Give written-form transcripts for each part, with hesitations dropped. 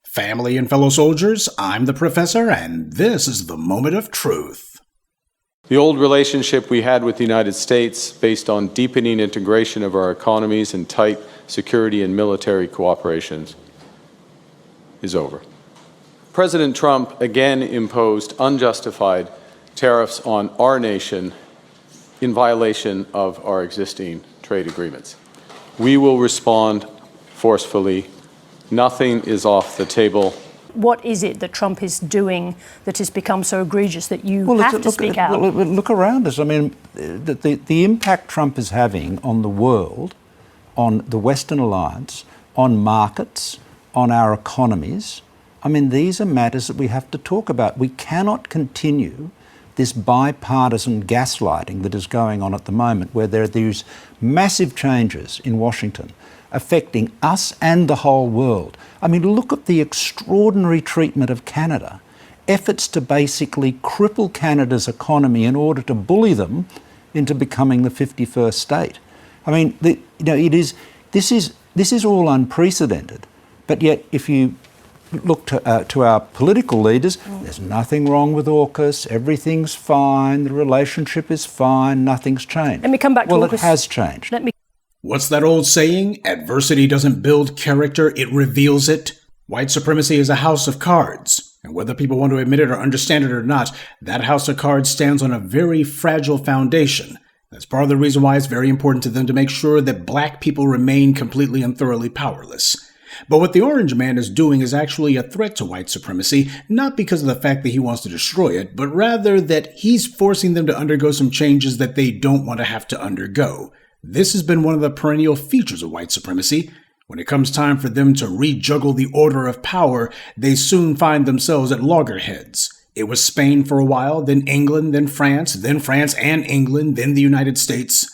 Family and fellow soldiers, I'm the Professor, and this is the Moment of Truth. The old relationship we had with the United States, based on deepening integration of our economies and tight security and military cooperation, is over. President Trump again imposed unjustified tariffs on our nation in violation of our existing trade agreements. We will respond forcefully. Nothing is off the table. What is it that Trump is doing that has become so egregious that you have to speak out? Well, look around us. I mean, the impact Trump is having on the world, on the Western alliance, on markets, on our economies, I mean, these are matters that we have to talk about. We cannot continue this bipartisan gaslighting that is going on at the moment, where there are these massive changes in Washington affecting us and the whole world. I mean, look at the extraordinary treatment of Canada. Efforts to basically cripple Canada's economy in order to bully them into becoming the 51st state. I mean, this is all unprecedented. But yet, if you look to our political leaders, there's nothing wrong with AUKUS, everything's fine, the relationship is fine, nothing's changed. Let me come back to AUKUS. Well, it has changed. What's that old saying? Adversity doesn't build character, it reveals it. White supremacy is a house of cards. And whether people want to admit it or understand it or not, that house of cards stands on a very fragile foundation. That's part of the reason why it's very important to them to make sure that black people remain completely and thoroughly powerless. But what the Orange Man is doing is actually a threat to white supremacy, not because of the fact that he wants to destroy it, but rather that he's forcing them to undergo some changes that they don't want to have to undergo. This has been one of the perennial features of white supremacy. When it comes time for them to rejuggle the order of power, they soon find themselves at loggerheads. It was Spain for a while, then England, then France and England, then the United States.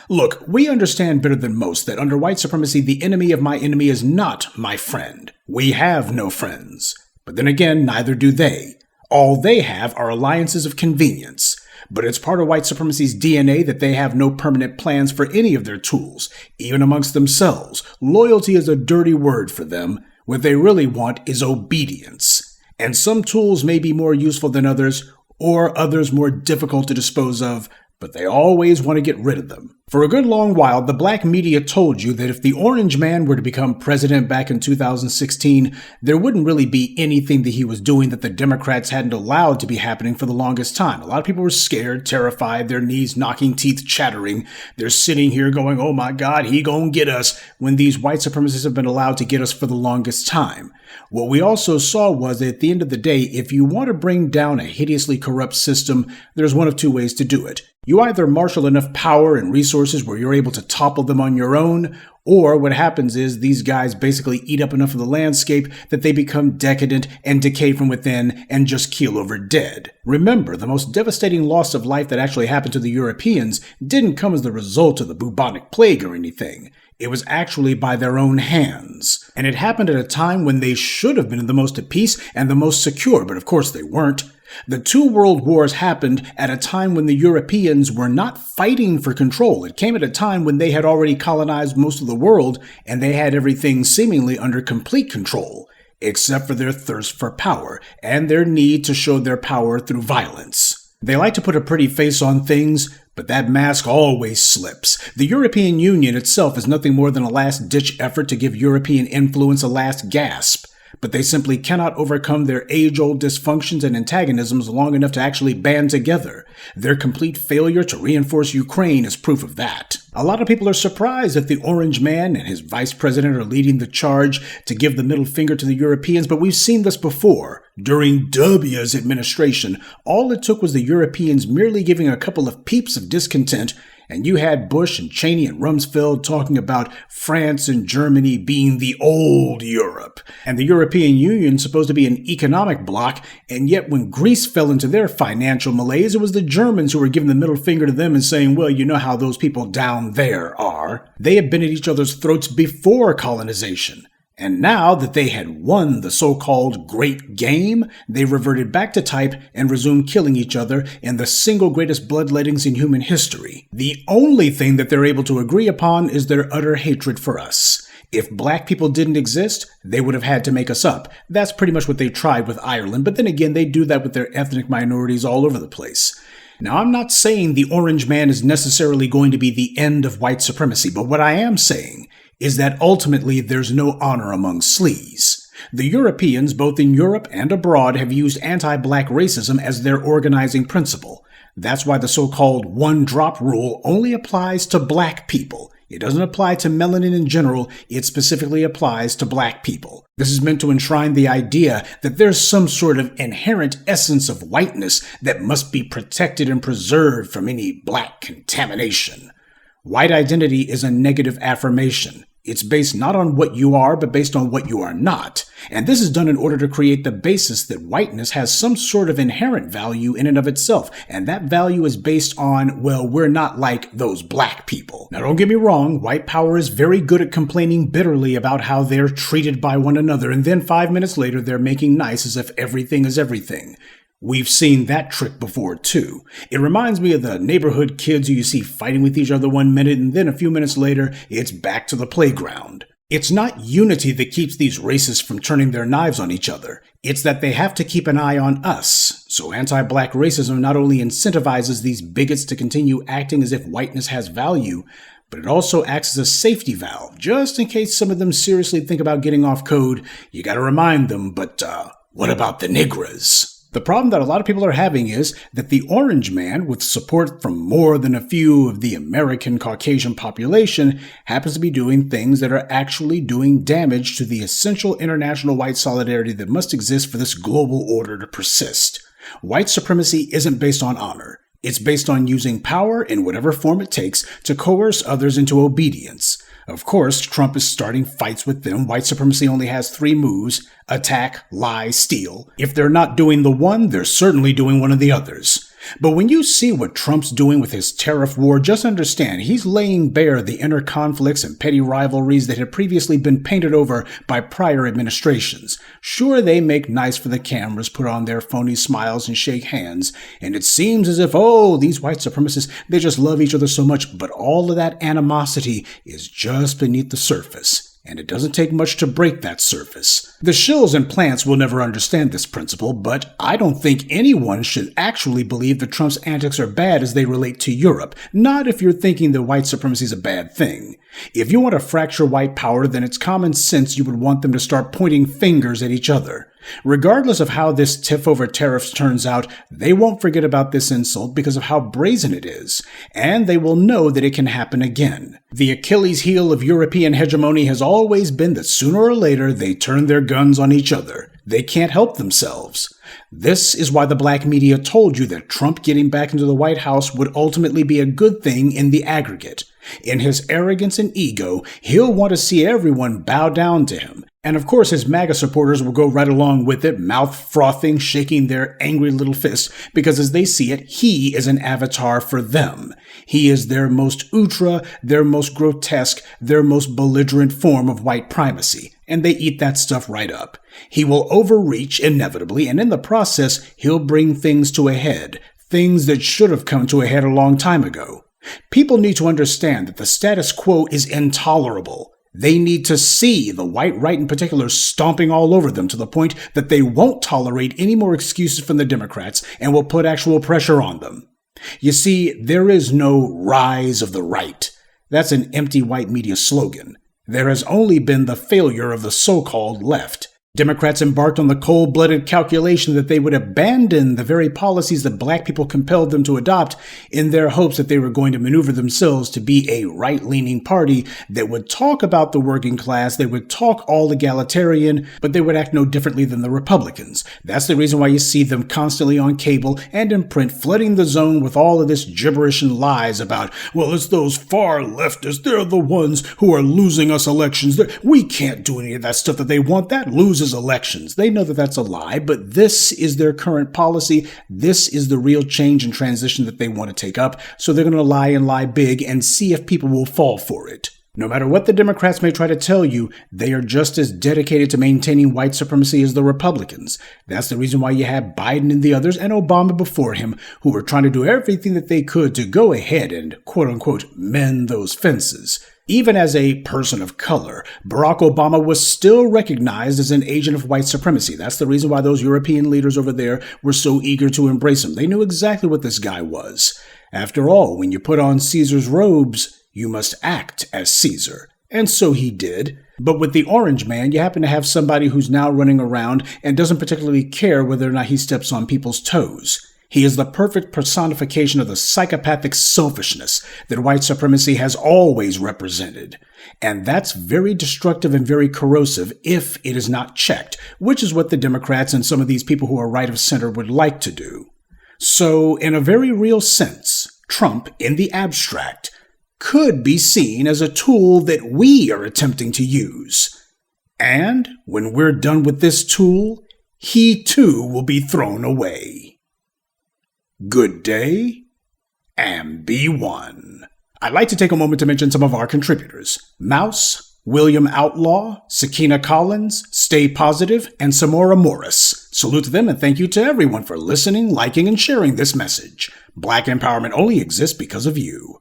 Look, we understand better than most that under white supremacy, the enemy of my enemy is not my friend. We have no friends. But then again, neither do they. All they have are alliances of convenience. But it's part of white supremacy's DNA that they have no permanent plans for any of their tools, even amongst themselves. Loyalty is a dirty word for them. What they really want is obedience. And some tools may be more useful than others, or others more difficult to dispose of, but they always want to get rid of them. For a good long while, the black media told you that if the Orange Man were to become president back in 2016, there wouldn't really be anything that he was doing that the Democrats hadn't allowed to be happening for the longest time. A lot of people were scared, terrified, their knees knocking, teeth chattering. They're sitting here going, oh my God, he gonna get us, when these white supremacists have been allowed to get us for the longest time. What we also saw was that at the end of the day, if you want to bring down a hideously corrupt system, there's one of two ways to do it. You either marshal enough power and resources where you're able to topple them on your own, or what happens is these guys basically eat up enough of the landscape that they become decadent and decay from within and just keel over dead. Remember, the most devastating loss of life that actually happened to the Europeans didn't come as the result of the bubonic plague or anything. It was actually by their own hands. And it happened at a time when they should have been the most at peace and the most secure, but of course they weren't. The two world wars happened at a time when the Europeans were not fighting for control. It came at a time when they had already colonized most of the world and they had everything seemingly under complete control, except for their thirst for power and their need to show their power through violence. They like to put a pretty face on things, but that mask always slips. The European Union itself is nothing more than a last-ditch effort to give European influence a last gasp. But they simply cannot overcome their age-old dysfunctions and antagonisms long enough to actually band together. Their complete failure to reinforce Ukraine is proof of that. A lot of people are surprised that the Orange Man and his vice president are leading the charge to give the middle finger to the Europeans, but we've seen this before. During W's administration, all it took was the Europeans merely giving a couple of peeps of discontent, and you had Bush and Cheney and Rumsfeld talking about France and Germany being the old Europe, and the European Union supposed to be an economic bloc, and yet when Greece fell into their financial malaise, it was the Germans who were giving the middle finger to them and saying, well, you know how those people down there are. They had been at each other's throats before colonization. And now that they had won the so-called great game, they reverted back to type and resumed killing each other in the single greatest bloodlettings in human history. The only thing that they're able to agree upon is their utter hatred for us. If black people didn't exist, they would have had to make us up. That's pretty much what they tried with Ireland, but then again, they do that with their ethnic minorities all over the place. Now, I'm not saying the orange man is necessarily going to be the end of white supremacy, but what I am saying is that ultimately there's no honor among sleaze. The Europeans, both in Europe and abroad, have used anti-black racism as their organizing principle. That's why the so-called one-drop rule only applies to black people. It doesn't apply to melanin in general, it specifically applies to black people. This is meant to enshrine the idea that there's some sort of inherent essence of whiteness that must be protected and preserved from any black contamination. White identity is a negative affirmation. It's based not on what you are, but based on what you are not. And this is done in order to create the basis that whiteness has some sort of inherent value in and of itself. And that value is based on, well, we're not like those black people. Now, don't get me wrong, white power is very good at complaining bitterly about how they're treated by one another. And then 5 minutes later, they're making nice as if everything is everything. We've seen that trick before, too. It reminds me of the neighborhood kids who you see fighting with each other 1 minute, and then a few minutes later, it's back to the playground. It's not unity that keeps these racists from turning their knives on each other. It's that they have to keep an eye on us. So anti-black racism not only incentivizes these bigots to continue acting as if whiteness has value, but it also acts as a safety valve. Just in case some of them seriously think about getting off code, you gotta remind them, but what about the niggas? The problem that a lot of people are having is that the orange man, with support from more than a few of the American Caucasian population, happens to be doing things that are actually doing damage to the essential international white solidarity that must exist for this global order to persist. White supremacy isn't based on honor. It's based on using power in whatever form it takes to coerce others into obedience. Of course, Trump is starting fights with them. White supremacy only has 3 moves: attack, lie, steal. If they're not doing the one, they're certainly doing one of the others. But when you see what Trump's doing with his tariff war, just understand he's laying bare the inner conflicts and petty rivalries that had previously been painted over by prior administrations. Sure, they make nice for the cameras, put on their phony smiles and shake hands, and it seems as if, oh, these white supremacists, they just love each other so much, but all of that animosity is just beneath the surface. And it doesn't take much to break that surface. The shills and plants will never understand this principle, but I don't think anyone should actually believe that Trump's antics are bad as they relate to Europe, not if you're thinking that white supremacy is a bad thing. If you want to fracture white power, then it's common sense you would want them to start pointing fingers at each other. Regardless of how this tiff over tariffs turns out, they won't forget about this insult because of how brazen it is, and they will know that it can happen again. The Achilles heel of European hegemony has always been that sooner or later they turn their guns on each other. They can't help themselves. This is why the black media told you that Trump getting back into the White House would ultimately be a good thing in the aggregate. In his arrogance and ego, he'll want to see everyone bow down to him. And of course, his MAGA supporters will go right along with it, mouth frothing, shaking their angry little fists, because as they see it, he is an avatar for them. He is their most outre, their most grotesque, their most belligerent form of white primacy, and they eat that stuff right up. He will overreach inevitably, and in the process, he'll bring things to a head, things that should have come to a head a long time ago. People need to understand that the status quo is intolerable. They need to see the white right in particular stomping all over them to the point that they won't tolerate any more excuses from the Democrats and will put actual pressure on them. You see, there is no rise of the right. That's an empty white media slogan. There has only been the failure of the so-called left. Democrats embarked on the cold-blooded calculation that they would abandon the very policies that black people compelled them to adopt in their hopes that they were going to maneuver themselves to be a right-leaning party that would talk about the working class, they would talk all egalitarian, but they would act no differently than the Republicans. That's the reason why you see them constantly on cable and in print flooding the zone with all of this gibberish and lies about, well, it's those far leftists, they're the ones who are losing us elections. We can't do any of that stuff that they want. That loses elections. They know that that's a lie, but this is their current policy. This is the real change and transition that they want to take up. So they're going to lie and lie big and see if people will fall for it. No matter what the Democrats may try to tell you, they are just as dedicated to maintaining white supremacy as the Republicans. That's the reason why you had Biden and the others and Obama before him, who were trying to do everything that they could to go ahead and quote-unquote mend those fences. Even as a person of color, Barack Obama was still recognized as an agent of white supremacy. That's the reason why those European leaders over there were so eager to embrace him. They knew exactly what this guy was. After all, when you put on Caesar's robes, you must act as Caesar. And so he did. But with the orange man, you happen to have somebody who's now running around and doesn't particularly care whether or not he steps on people's toes. He is the perfect personification of the psychopathic selfishness that white supremacy has always represented. And that's very destructive and very corrosive if it is not checked, which is what the Democrats and some of these people who are right of center would like to do. So, in a very real sense, Trump, in the abstract, could be seen as a tool that we are attempting to use. And when we're done with this tool, he too will be thrown away. Good day, and be one. I'd like to take a moment to mention some of our contributors. Mouse, William Outlaw, Sakina Collins, Stay Positive, and Samora Morris. Salute to them and thank you to everyone for listening, liking, and sharing this message. Black empowerment only exists because of you.